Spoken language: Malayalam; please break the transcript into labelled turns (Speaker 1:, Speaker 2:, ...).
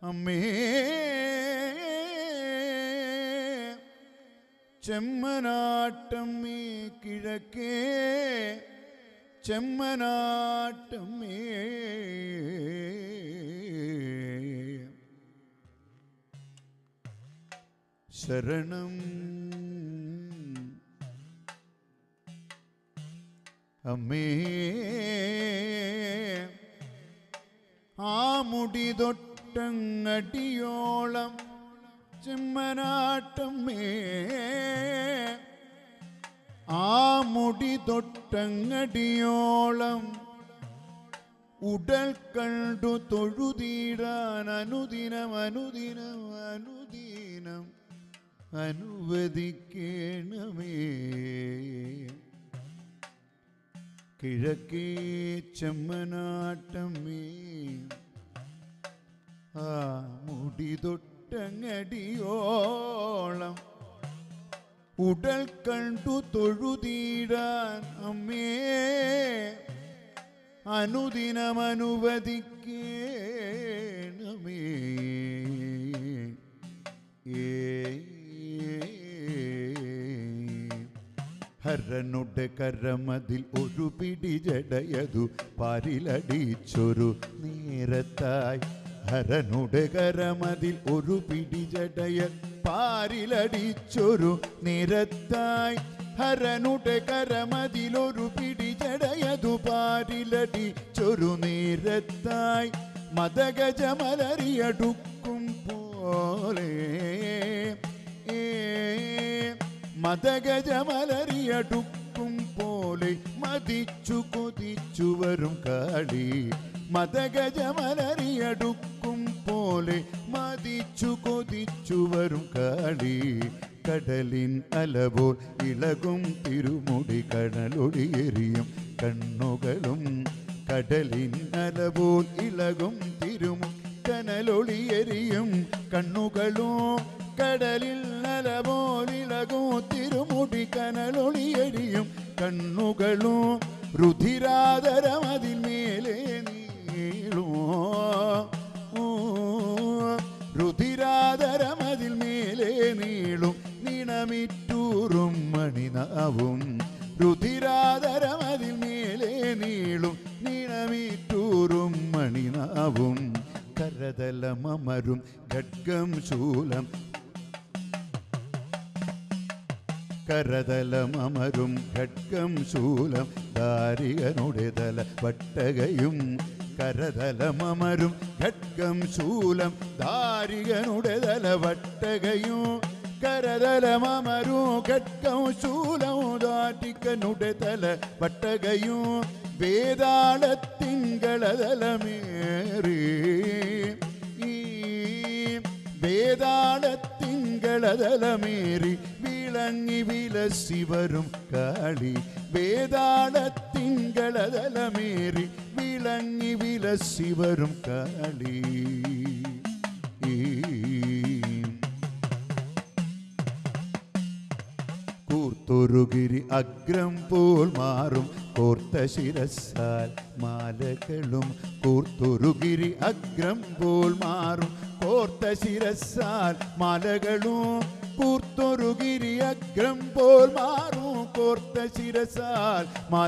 Speaker 1: അമ്മേ ചെമ്മനാട്ടമ്മേ കിഴക്കേ ചെമ്മനാട്ടമ്മേ ശരണം അമ്മേ ആ മുടി തൊട്ടങ്ങടിയോളം ചെമ്മനാട്ടമ്മേ ആ മുടി തൊട്ടങ്ങടിയോളം ഉടൽ കണ്ടു തൊഴുതീടാൻ അനുദിനം അനുദിനം അനുദിനം അനുവദിക്കണമേ. കിഴക്കേ ചെമ്മനാട്ടമ്മേ ആ മുടി തൊട്ടങ്ങടിയോളം ഉടൽ കണ്ടു തൊഴുതീടാൻ അമ്മേ അനുദിനം അനുവദിക്കണമേ. ഹരനുടെ കരമതിൽ ഒരു പിടി ജടയതു പാരിലടിച്ചൊരു നേരത്തായി ഹരനുടെ കരമതിൽ ഒരു പിടി ജടയ പാരിലടിച്ചൊരു നേരത്തായി ഹരനുടെ കരമതിലൊരു പിടി ജടയതു പാരിലടിച്ചൊരു നേരത്തായി മദഗജമലറിയടുക്കും പോലെ മദഗജമലറിയടുക്കും പോലെ മതിച്ചു കൊതിച്ചു വരും കാളി മദഗജമലറിയടുക്കും പോലെ മതിച്ചു കൊതിച്ചു വരും കാളി കടലിൻ അലപോൽ ഇളകും തിരുമുടി കടലൊളിയെറിയും കണ്ണുകളും കടലിൻ അലപോൽ ഇളകും തിരുമുടി കനലൊളിയെറിയും കണ്ണുകളും കടലിൽ അലപോലിളകും തിരുമുടി കനലൊളിയെറിയും കണ്ണുകളും രുധിരാതരമതിൽ മേലെ നീളോ രുധിരാതരമതിൽ മേലെ നീളും നിണമിറ്റൂറും മണിനാവും രുധിരാതരമതിൽ മേലെ നീളും നിണമിറ്റൂറും മണിനാവും കരതലമമരും ഖഡ്ഗം ശൂലം കരതലമമരും ഖഡ്ഗം ശൂലം ദാരികനുടെ തല വട്ടകയും കരതലമമരും ഖഡ്ഗം ശൂലം ദാരികനുടെ തല വട്ടകയും കരതലമമരും ഖഡ്ഗം ശൂലം ദാരികനുടെ തല വട്ടകയും വേതാളത്തിങ്കളതലമേറി വേതാളത്തിങ്കളതലമേറി വിളങ്ങി വിലസി വരും കാളി വേതാളത്തിങ്കളതലമേറി വിളങ്ങി വിലസി വരും കാളി കൂർത്തൊരുഗിരി അഗ്രം പോൽ മാറും കോർത്ത ശിരസാൽ മാലകളും കൂർത്തൊരുഗിരി അഗ്രം പോൽ മാറും കോർത്ത ശിരസാൽ മാലകളും കൂർത്തൊരുഗിരി അഗ്രം പോൽ മാറും കോർത്ത ശിരസാൽ